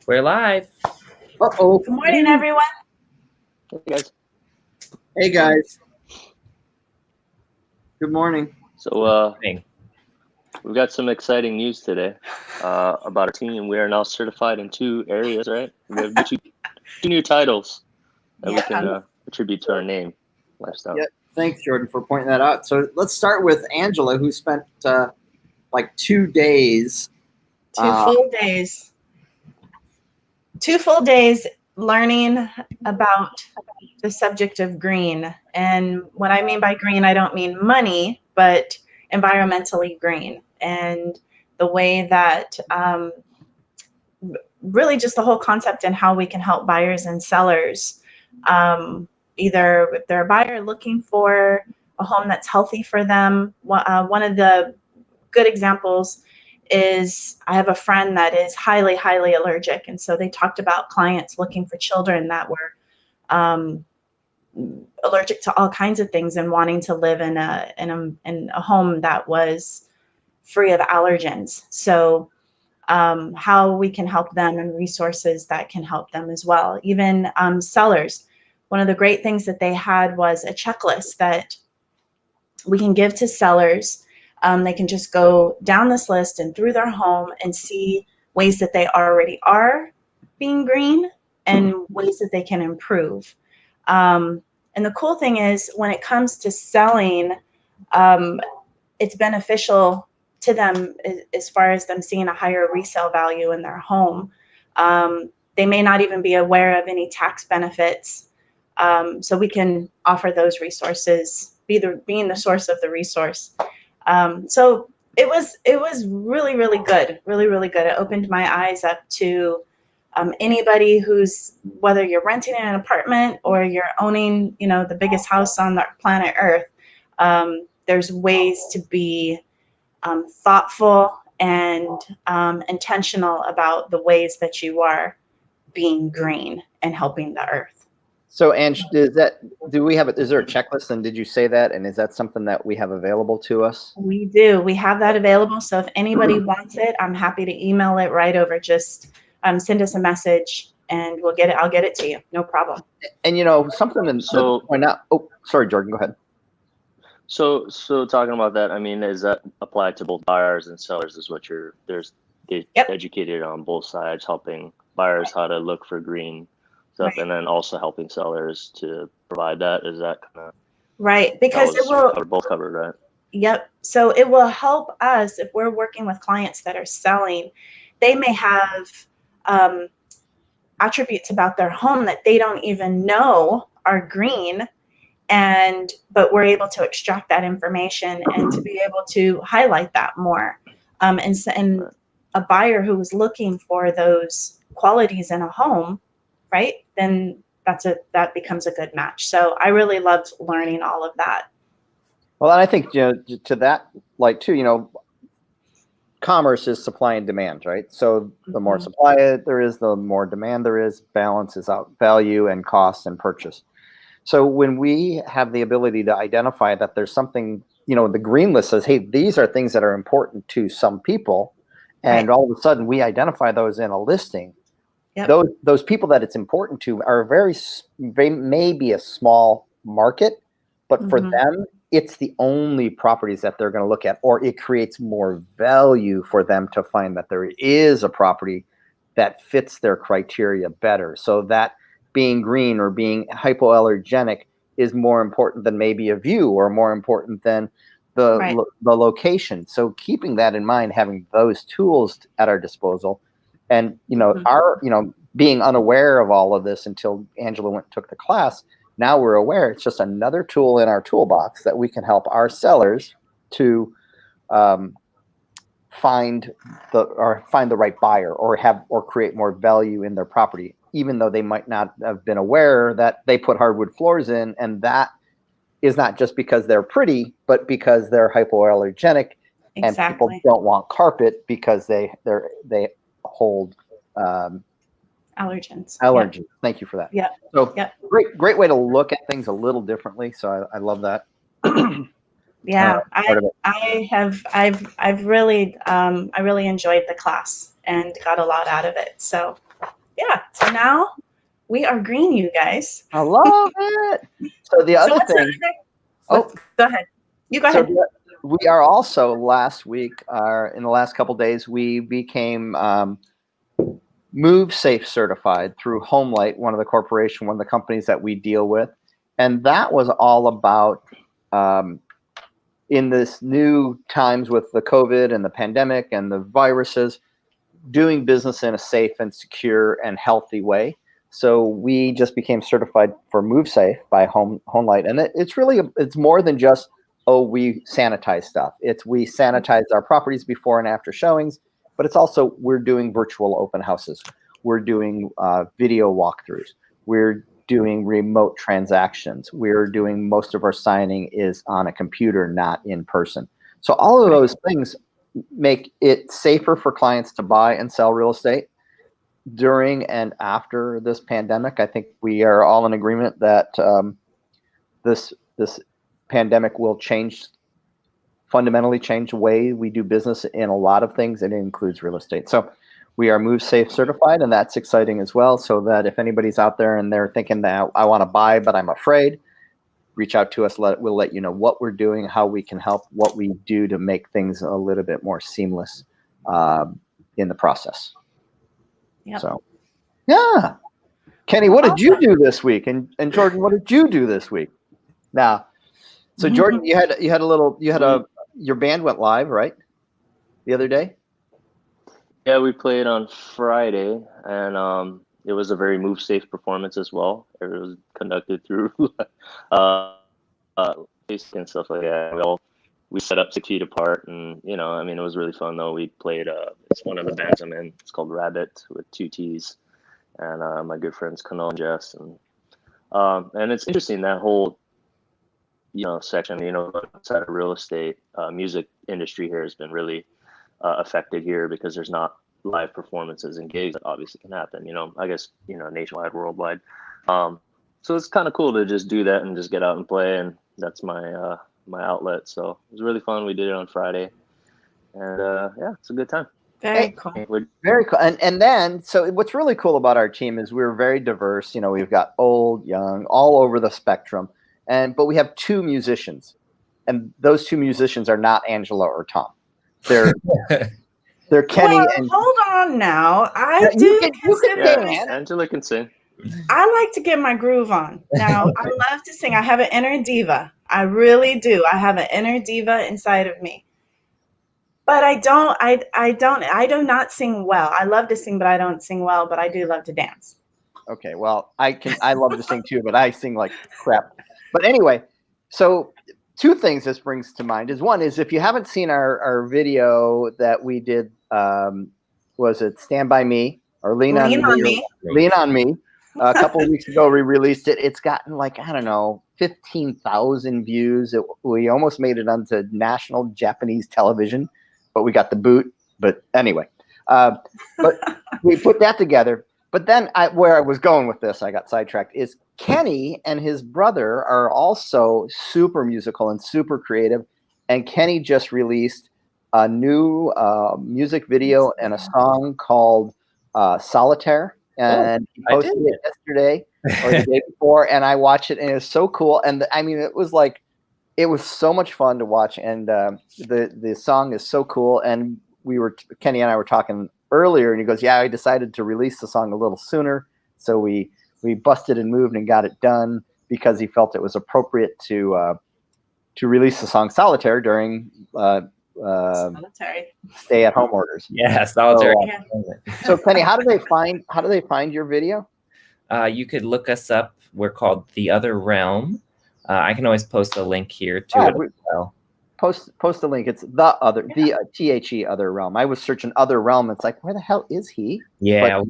We're live. Uh-oh. Good morning, everyone. Hey guys. Hey guys. Good morning. So we've got some exciting news today about our team. We are now certified in 2 areas, right? We have two new titles that we can attribute to our name, Lifestyle. Yeah, thanks, Jordan, for pointing that out. So let's start with Angela, who spent like 2 days. 2 full days. 2 full days learning about the subject of green. And what I mean by green, I don't mean money, but environmentally green. And the way that really just the whole concept and how we can help buyers and sellers. Either if they're a buyer looking for a home that's healthy for them. One of the good examples is I have a friend that is highly, highly allergic. And so they talked about clients looking for children that were allergic to all kinds of things and wanting to live in a home that was free of allergens. So how we can help them and resources that can help them as well. Even sellers, one of the great things that they had was a checklist that we can give to sellers. They can just go down this list and through their home and see ways that they already are being green and ways that they can improve. And the cool thing is when it comes to selling, it's beneficial to them as far as them seeing a higher resale value in their home. They may not even be aware of any tax benefits. So we can offer those resources, being the source of the resource. So it was really, really good, really, really good. It opened my eyes up to anybody who's, whether you're renting in an apartment or you're owning, the biggest house on the planet Earth, there's ways to be thoughtful and intentional about the ways that you are being green and helping the earth. So, Ange, is there a checklist, and did you say that? And is that something that we have available to us? We do. We have that available. So if anybody wants it, I'm happy to email it right over. Just send us a message and we'll get it. I'll get it to you. No problem. And something to point out. Oh, sorry, Jordan, go ahead. So talking about that, I mean, is that applied to both buyers and sellers? Is what educated on both sides, helping buyers how to look for green stuff, right, and then also helping sellers to provide that. Is that kind of right? Because it will both covered, right? Yep. So it will help us if we're working with clients that are selling. They may have attributes about their home that they don't even know are green. But we're able to extract that information and to be able to highlight that more. And a buyer who was looking for those qualities in a home, right? Then that becomes a good match. So I really loved learning all of that. Well, and I think to that, commerce is supply and demand, right? So the more supply there is, the more demand there is. Balance is out value and cost and purchase. So when we have the ability to identify that there's something, the green list says, hey, these are things that are important to some people, and right, all of a sudden we identify those in a listing. Yep. Those people that it's important to are they may be a small market, but for them, it's the only properties that they're going to look at, or it creates more value for them to find that there is a property that fits their criteria better. So that being green or being hypoallergenic is more important than maybe a view, or more important than the location. So keeping that in mind, having those tools at our disposal, and our being unaware of all of this until Angela went and took the class. Now we're aware. It's just another tool in our toolbox that we can help our sellers to find the right buyer, or create more value in their property, even though they might not have been aware that they put hardwood floors in, and that is not just because they're pretty, but because they're hypoallergenic. Exactly. And people don't want carpet because they hold allergens. Yep. Thank you for that. Yeah. So great way to look at things a little differently. So I love that. Yeah, I've really I really enjoyed the class and got a lot out of it. So yeah, so now we are green, you guys. I love it. So the other thing, go ahead. You go ahead. We are also last week, in the last couple of days, we became Move Safe certified through HomeLight, one of the companies that we deal with, and that was all about in this new times with the COVID and the pandemic and the viruses, doing business in a safe and secure and healthy way. So we just became certified for Move Safe by HomeLight, and it's more than just, oh, we sanitize stuff. We sanitize our properties before and after showings, but it's also we're doing virtual open houses. We're doing video walkthroughs. We're doing remote transactions. We're doing most of our signing is on a computer, not in person. So all of those things make it safer for clients to buy and sell real estate during and after this pandemic. I think we are all in agreement that this pandemic will fundamentally change the way we do business in a lot of things, and it includes real estate. So we are Move Safe certified, and that's exciting as well. So that if anybody's out there and they're thinking that I want to buy, but I'm afraid, reach out to us. We'll let you know what we're doing, how we can help, what we do to make things a little bit more seamless in the process. Yep. So, yeah. Kenny, what did you do this week? And Jordan, what did you do this week? Now, so Jordan, your band went live, right? The other day? Yeah, we played on Friday, and it was a very Move Safe performance as well. It was conducted through Facebook and stuff like that. We set up 6 feet apart, and it was really fun though. We played it's one of the bands I'm in. It's called Rabbit with 2 T's, and my good friends Kunal and Jess, and it's interesting that whole section. Outside of real estate, music industry here has been really affected here because there's not live performances and gigs that obviously can happen. I guess nationwide, worldwide. So it's kind of cool to just do that and just get out and play, and that's my my outlet. So it was really fun. We did it on Friday, and yeah, it's a good time. Very cool. Very cool. And then, so what's really cool about our team is we're very diverse. We've got old, young, all over the spectrum, but we have 2 musicians, and those 2 musicians are not Angela or Tom. They're Kenny and. Hold on now. I do consider Angela can sing. I like to get my groove on. Now, I love to sing. I have an inner diva. I really do. I have an inner diva inside of me. But I do not sing well. I love to sing, but I don't sing well, but I do love to dance. Okay, well, I love to sing too, but I sing like crap. But anyway, so 2 things this brings to mind is, one is, if you haven't seen our video that we did, was it Stand By Me or Lean On Me? Lean On Me. A couple of weeks ago, we released it. It's gotten 15,000 views. We almost made it onto national Japanese television, but we got the boot. But anyway, but we put that together. But then where I was going with this, I got sidetracked, is Kenny and his brother are also super musical and super creative. And Kenny just released a new music video and a song called Solitaire. And he posted it yesterday or the day before, and I watched it, and it was so cool. And it was so much fun to watch, and the song is so cool. And Kenny and I were talking earlier, and he goes, "Yeah, I decided to release the song a little sooner, so we busted and moved and got it done because he felt it was appropriate to release the song Solitaire during stay-at-home orders." Yeah, solitaire. So Penny, how do they find your video? You could look us up. We're called The Other Realm. I can always post a link here to it as well. Post the link. It's the THE Other Realm. I was searching Other Realm. It's like, where the hell is he? Yeah,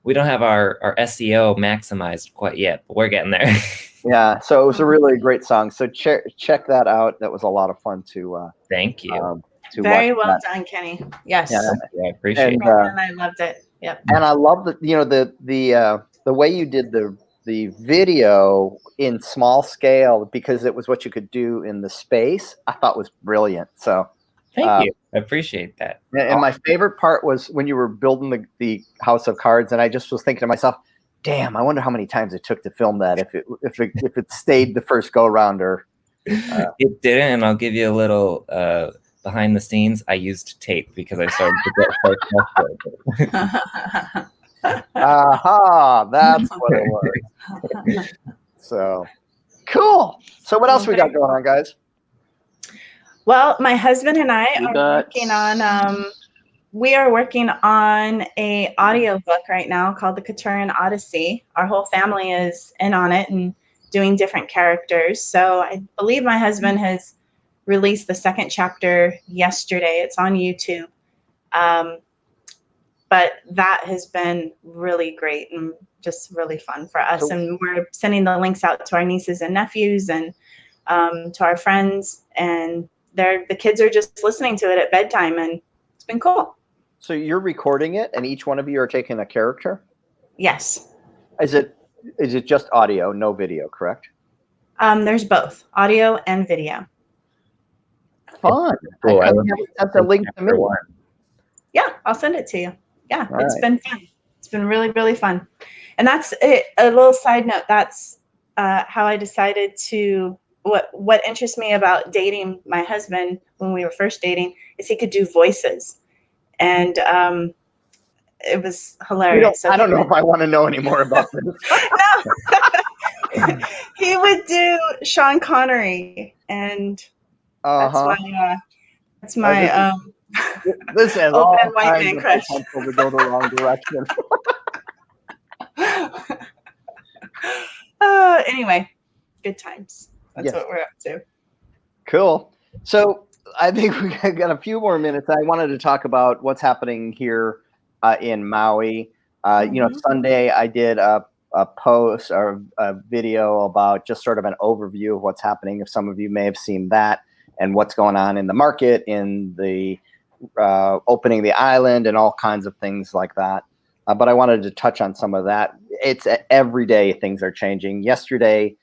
we don't have our SEO maximized quite yet, but we're getting there. Yeah, so it was a really great song. So check that out. That was a lot of fun to. Thank you. Very well done, Kenny. Yes. Yeah, I appreciate it. And I loved it. Yep. And I love the way you did the video in small scale, because it was what you could do in the space. I thought was brilliant. So Thank you. I appreciate that. And my favorite part was when you were building the House of Cards, and I just was thinking to myself, "Damn, I wonder how many times it took to film that. If it stayed the first go round, or It didn't, and I'll give you a little behind the scenes. I used tape because I started to get so frustrated. aha, that's what it was." So cool. So what else we got going on, guys? Well, my husband and I we are working on a audio book right now called The Katurian Odyssey. Our whole family is in on it and doing different characters. So I believe my husband has released the second chapter yesterday. It's on YouTube. But that has been really great and just really fun for us. And we're sending the links out to our nieces and nephews and to our friends. And the kids are just listening to it at bedtime, and it's been cool. So you're recording it, and each one of you are taking a character? Yes. Is it just audio, no video, correct? There's both audio and video. Fun. Cool. I sent the link to me. Yeah, I'll send it to you. Yeah, it's right. been fun. It's been really, really fun. And that's it. A little side note. That's how I decided to. What interests me about dating my husband when we were first dating is he could do voices, and it was hilarious. I don't know if I want to know any more about this. No. He would do Sean Connery, and that's my this has open all white kinds man of crush. potential to go the wrong direction. Anyway, good times. That's Yes. what we're up to. Cool. So I think we got a few more minutes. I wanted to talk about what's happening here in Maui. Sunday I did a post or a video about just sort of an overview of what's happening. If some of you may have seen that, and what's going on in the market, in the opening the island, and all kinds of things like that. But I wanted to touch on some of that. It's every day things are changing. Yesterday,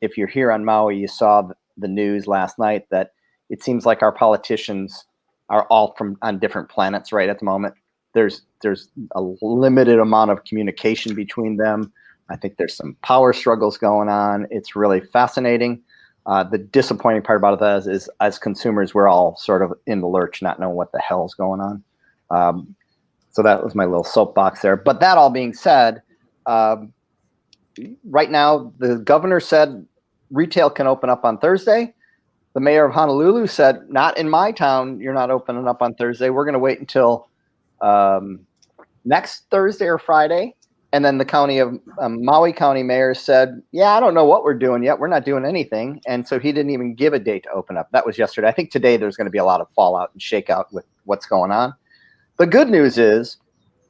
if you're here on Maui, you saw the news last night that it seems like our politicians are all on different planets right at the moment. There's a limited amount of communication between them. I think there's some power struggles going on. It's really fascinating. The disappointing part about that is as consumers, we're all sort of in the lurch, not knowing what the hell's going on. So that was my little soapbox there. But that all being said, right now, the governor said retail can open up on Thursday. The mayor of Honolulu said, not in my town, you're not opening up on Thursday. We're going to wait until next Thursday or Friday. And then the county of Maui County mayor said, yeah, I don't know what we're doing yet. We're not doing anything. And so he didn't even give a date to open up. That was yesterday. I think today there's going to be a lot of fallout and shakeout with what's going on. The good news is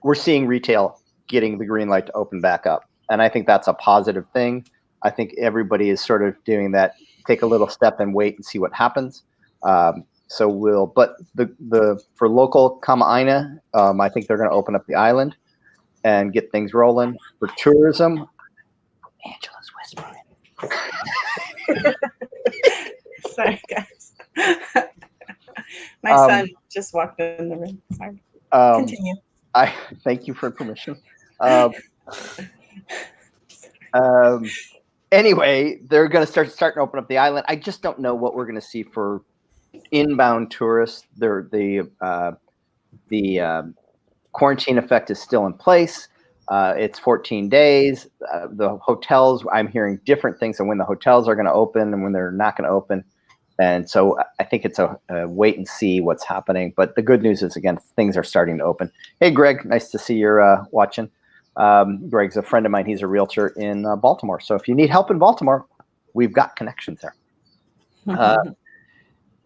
we're seeing retail getting the green light to open back up. And I think that's a positive thing. I think everybody is sort of doing that, take a little step and wait and see what happens. But for local Kama'aina, I think they're going to open up the island and get things rolling. For tourism, Angela's whispering. Sorry, guys. My son just walked in the room. Sorry. Continue. I thank you for permission. Anyway, they're going to starting to open up the island. I just don't know what we're going to see for inbound tourists. The quarantine effect is still in place. It's 14 days. The hotels, I'm hearing different things on when the hotels are going to open and when they're not going to open. And so I think it's a wait and see what's happening. But the good news is, again, things are starting to open. Hey, Greg, nice to see you're watching. Greg's a friend of mine. He's a realtor in Baltimore. So if you need help in Baltimore, we've got connections there.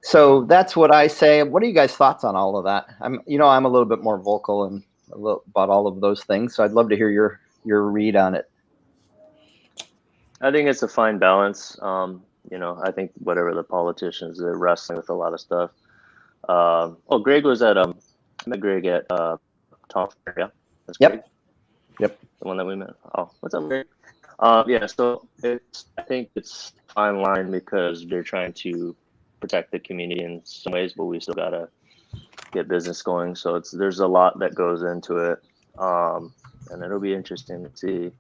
So that's what I say. What are you guys' thoughts on all of that? I'm a little bit more vocal and about all of those things. So I'd love to hear your read on it. I think it's a fine balance. I think whatever the politicians, they're wrestling with a lot of stuff. Greg was at I met Greg at Tom Fair. Yeah, that's yep. Greg. Yep. The one that we met. Oh, what's up, Greg? So I think it's a fine line because they're trying to protect the community in some ways, but we still gotta get business going. So there's a lot that goes into it, and it'll be interesting to see.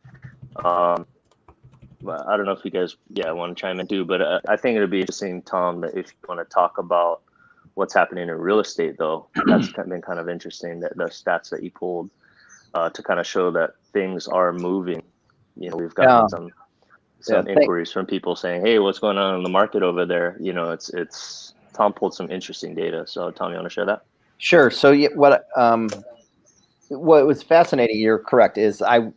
But I don't know if you guys, want to chime in too. But I think it'll be interesting, Tom, that if you want to talk about what's happening in real estate, though, that's been kind of interesting, that the stats that you pulled to kind of show that things are moving. We've gotten some inquiries from people saying, "Hey, what's going on in the market over there?" It's Tom pulled some interesting data. So, Tom, you want to share that? Sure. So what was fascinating, you're correct, is the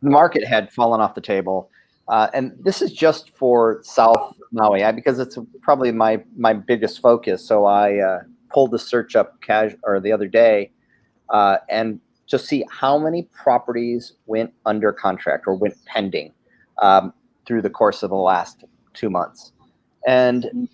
market had fallen off the table. And this is just for South Maui, because it's probably my biggest focus. So I pulled the search up the other day and just see how many properties went under contract or went pending through the course of the last 2 months. And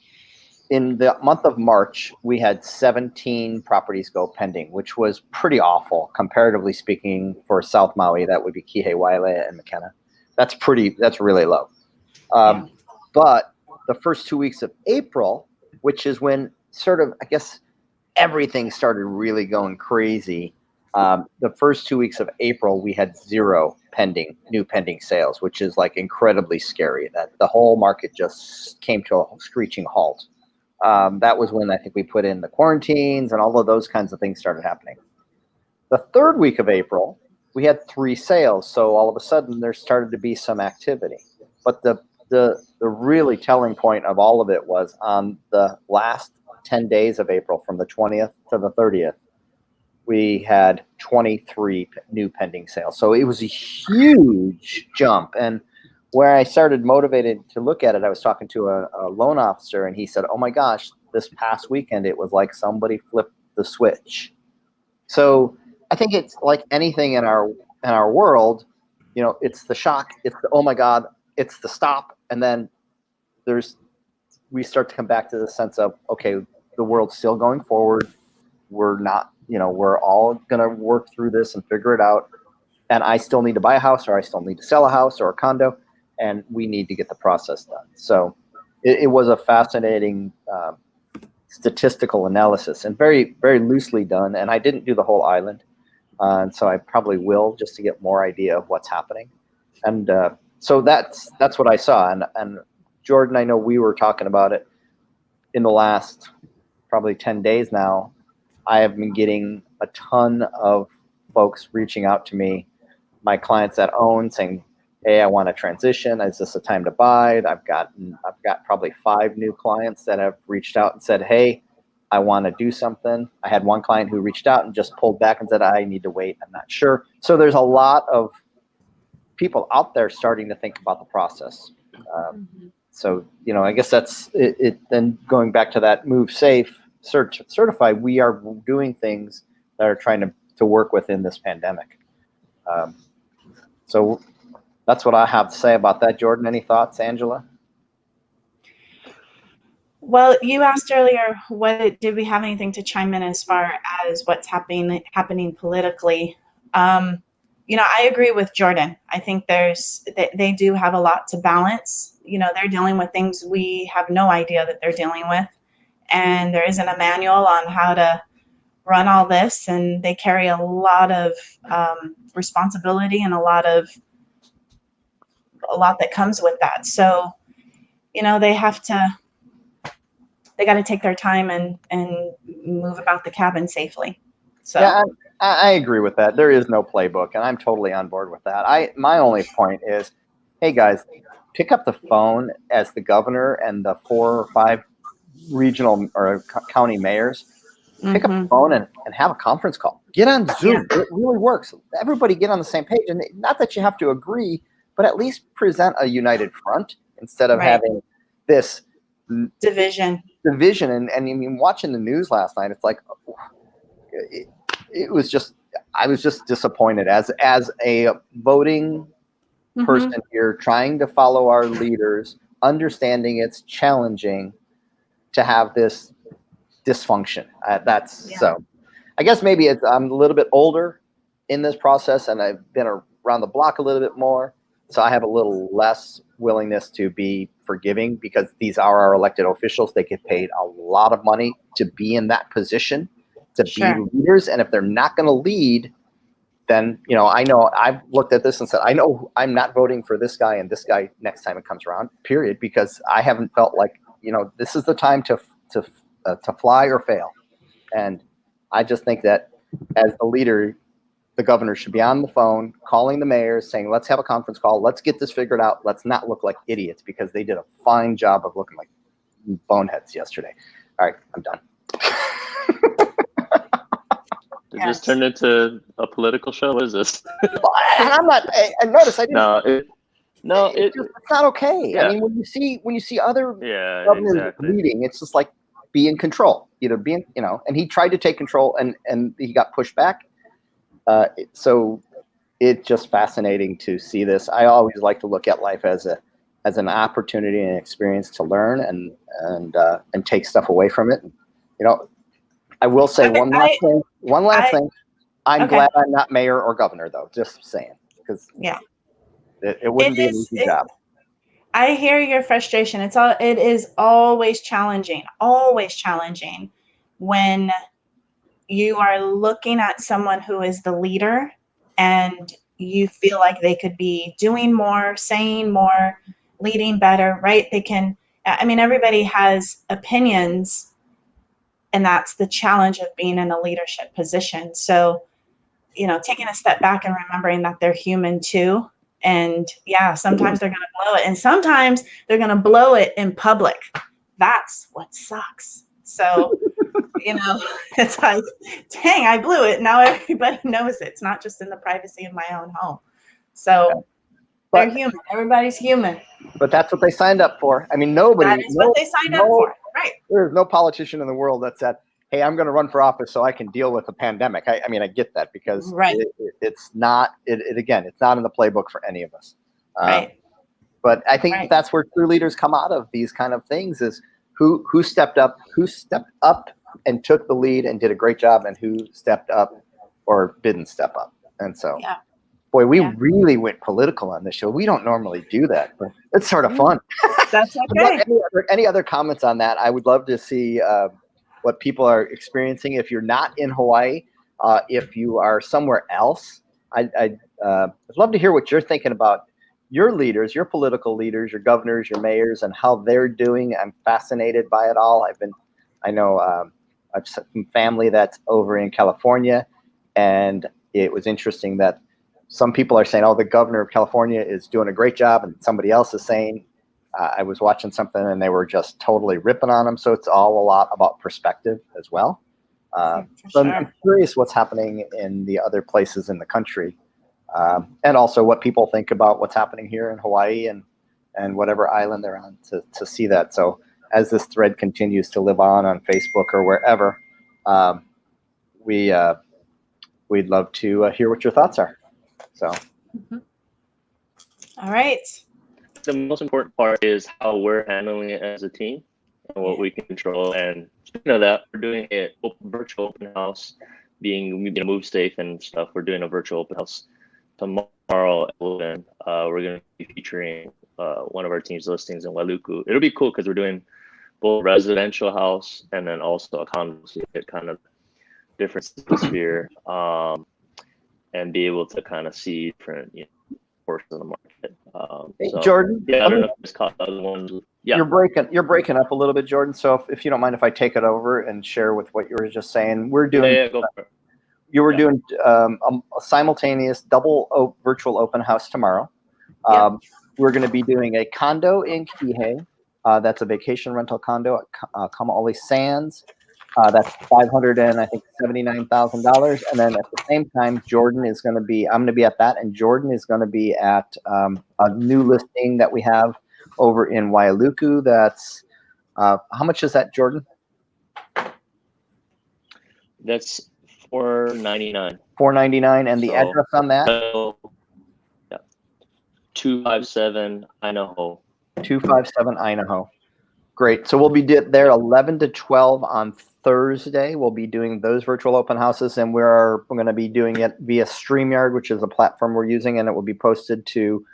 in the month of March, we had 17 properties go pending, which was pretty awful, comparatively speaking, for South Maui. That would be Kihei, Wailea, and McKenna. That's really low. But the first 2 weeks of April, which is when sort of, I guess, everything started really going crazy. The first 2 weeks of April, we had 0 new pending sales, which is like incredibly scary. That the whole market just came to a screeching halt. That was when I think we put in the quarantines and all of those kinds of things started happening. The third week of April, we had 3 sales. So all of a sudden there started to be some activity. But the really telling point of all of it was on the last 10 days of April, from the 20th to the 30th, we had 23 new pending sales. So it was a huge jump. And where I started motivated to look at it, I was talking to a loan officer, and he said, "Oh my gosh, this past weekend, it was like somebody flipped the switch." So I think it's like anything in our world, it's the shock, it's the, oh my God, it's the stop. And then we start to come back to the sense of, okay, the world's still going forward. We're not, we're all going to work through this and figure it out. And I still need to buy a house, or I still need to sell a house or a condo, and we need to get the process done. So it was a fascinating statistical analysis, and very, very loosely done. And I didn't do the whole island. And so I probably will, just to get more idea of what's happening. And so that's what I saw. And Jordan, I know we were talking about it in the last probably 10 days now. I have been getting a ton of folks reaching out to me, my clients that own, saying, "Hey, I want to transition. Is this a time to buy?" I've got probably 5 new clients that have reached out and said, "Hey, I want to do something." I had one client who reached out and just pulled back and said, "I need to wait. I'm not sure." So there's a lot of people out there starting to think about the process. So, I guess that's it. Then going back to that move safe, certify, we are doing things that are trying to work within this pandemic. So that's what I have to say about that. Jordan, any thoughts? Angela? Well, you asked earlier, did we have anything to chime in as far as what's happening politically? I agree with Jordan. I think they do have a lot to balance. They're dealing with things we have no idea that they're dealing with, and there isn't a manual on how to run all this, and they carry a lot of responsibility and a lot that comes with that. So, they got to take their time and move about the cabin safely. So yeah, I agree with that. There is no playbook, and I'm totally on board with that. My only point is, hey guys, pick up the phone as the governor and the 4 or 5 regional or county mayors. Pick up the phone and have a conference call. Get on Zoom. Yeah. It really works. Everybody get on the same page, and not that you have to agree, but at least present a united front instead of having this division. And I mean, watching the news last night, it's like it was just, I was just disappointed as a voting person here, trying to follow our leaders, understanding it's challenging to have this dysfunction. So I guess maybe I'm a little bit older in this process, and I've been around the block a little bit more. So I have a little less willingness to be forgiving because these are our elected officials. They get paid a lot of money to be in that position, to be leaders. And if they're not going to lead, then, you know I've looked at this and said, I know I'm not voting for this guy and this guy next time it comes around, period, because I haven't felt like, this is the time to fly or fail. And I just think that as the leader, the governor should be on the phone calling the mayors saying, let's have a conference call. Let's get this figured out. Let's not look like idiots, because they did a fine job of looking like boneheads yesterday. All right, I'm done. Did this turn into a political show? What is this? And I'm not. And notice I didn't. It's not okay. Yeah. I mean, when you see other governors exactly. leading, it's just like, be in control. Either being, and he tried to take control, and he got pushed back. So it's just fascinating to see this. I always like to look at life as an opportunity and experience to learn and take stuff away from it. I will say one last thing. I'm glad I'm not mayor or governor, though. Just saying, because it wouldn't be an easy job. I hear your frustration. It is always challenging when you are looking at someone who is the leader and you feel like they could be doing more, saying more, leading better, right? Everybody has opinions, and that's the challenge of being in a leadership position. So, taking a step back and remembering that they're human too. And sometimes they're going to blow it, and sometimes they're going to blow it in public. That's what sucks. So, it's like, dang, I blew it. Now everybody knows it. It's not just in the privacy of my own home. So they're human. Everybody's human. But that's what they signed up for. I mean, nobody. That is what they signed up for. Right. There's no politician in the world that said, hey, I'm going to run for office so I can deal with the pandemic. I get that, because it's not, again, it's not in the playbook for any of us. Right. But I think that's where true leaders come out of these kind of things, is who stepped up and took the lead and did a great job, and who stepped up or didn't step up. And so, boy, we really went political on this show. We don't normally do that, but it's sort of fun. That's okay. Any other comments on that? I would love to see what people are experiencing. If you're not in Hawaii, if you are somewhere else, I'd love to hear what you're thinking about your leaders, your political leaders, your governors, your mayors, and how they're doing. I'm fascinated by it all. I know I've some family that's over in California, and it was interesting that some people are saying, oh, the governor of California is doing a great job, and somebody else is saying, I was watching something and they were just totally ripping on him. So it's all a lot about perspective as well. So I'm curious what's happening in the other places in the country, and also what people think about what's happening here in Hawaii and whatever island they're on, to see that. So as this thread continues to live on Facebook or wherever, we'd love to hear what your thoughts are. So. All right. The most important part is how we're handling it as a team and what we can control. And speaking of that, we're doing a virtual open house, being move safe and stuff. We're doing a virtual open house tomorrow at 11. We're going to be featuring one of our team's listings in Wailuku. It'll be cool because we're doing both residential house and then also a condo, so you get kind of different atmosphere, and be able to kind of see different portions of the market. Hey, Jordan, I don't know if it's caught the other ones. You're breaking up a little bit, Jordan. So if you don't mind, if I take it over and share with what you were just saying, we're doing. Go for it. You were doing a simultaneous double virtual open house tomorrow. We're going to be doing a condo in Kihei. That's a vacation rental condo at Kamaole Sands. That's $579,000. And then at the same time, I'm going to be at that, and Jordan is going to be at a new listing that we have over in Wailuku. That's how much is that, Jordan? That's $499. $499, and the address on that? 257 Idaho. 257 Idaho. Great. So we'll be there 11 to 12 on Thursday. We'll be doing those virtual open houses, and we're going to be doing it via StreamYard, which is a platform we're using, and it will be posted to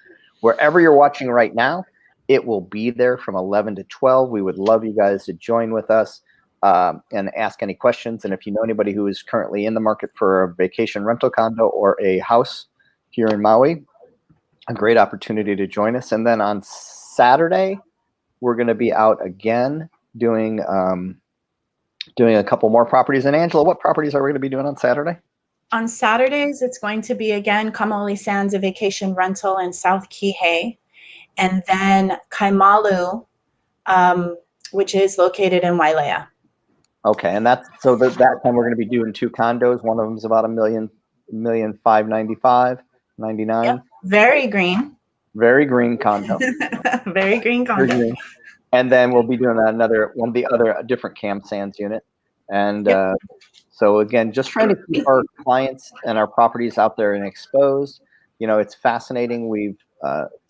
wherever you're watching right now, it will be there from 11 to 12. We would love you guys to join with us and ask any questions. And if you know anybody who is currently in the market for a vacation rental condo or a house here in Maui, a great opportunity to join us. And then on Saturday, we're going to be out again doing a couple more properties. And Angela, what properties are we going to be doing on Saturday? On Saturdays, it's going to be, again, Kamali Sands, a vacation rental in South Kihei, and then Kaimalu, which is located in Wailea. Okay, and that's so that time we're going to be doing 2 condos. One of them is about $1,595.99. Yep. Very green. Very green condo. Very green condo. Very green. And then we'll be doing one of the other different Cam Sands unit. And so again, just trying to keep our clients and our properties out there and exposed. You know, it's fascinating. We've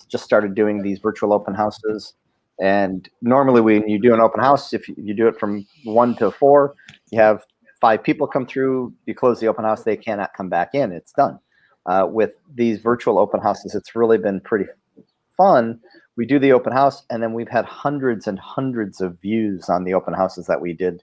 just started doing these virtual open houses. And normally when you do an open house, if you do it from 1 to 4, you have 5 people come through, you close the open house, they cannot come back in. It's done. With these virtual open houses, it's really been pretty fun. We do the open house, and then we've had hundreds and hundreds of views on the open houses that we did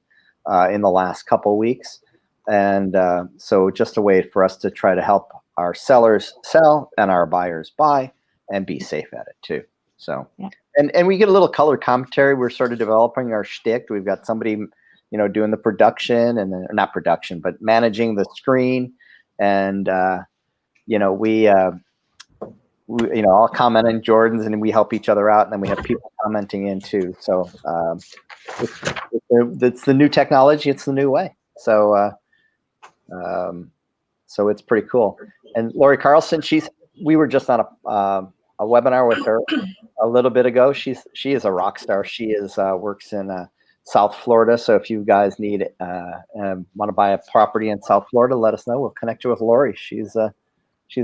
in the last couple weeks. And so just a way for us to try to help our sellers sell and our buyers buy and be safe at it too. So, yeah. And we get a little color commentary. We're sort of developing our shtick. We've got somebody, you know, doing the production and then, not production, but managing the screen. And, you know, we, you know, I'll comment on Jordan's and we help each other out. And then we have people commenting in too. So it's the new technology. It's the new way. So, so it's pretty cool. And Lori Carlson, we were just on a webinar with her a little bit ago. She is a rock star. She is works in South Florida. So if you guys need want to buy a property in South Florida, let us know. We'll connect you with Lori. She's a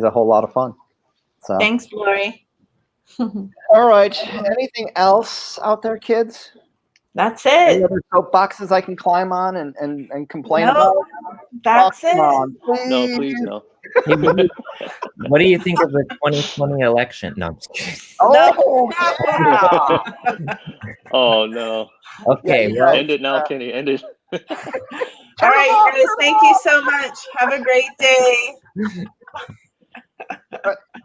whole lot of fun. So thanks, Lori. all right. Anything else out there, kids? That's it. Any other soapboxes I can climb on and complain about? That's it. Please. No, please no. Hey, what do you think of the 2020 election? No, I'm just kidding. Oh, Oh no. Okay, Yeah, well, End it now, Kenny. End it. All right, guys. Thank you so much. Have a great day.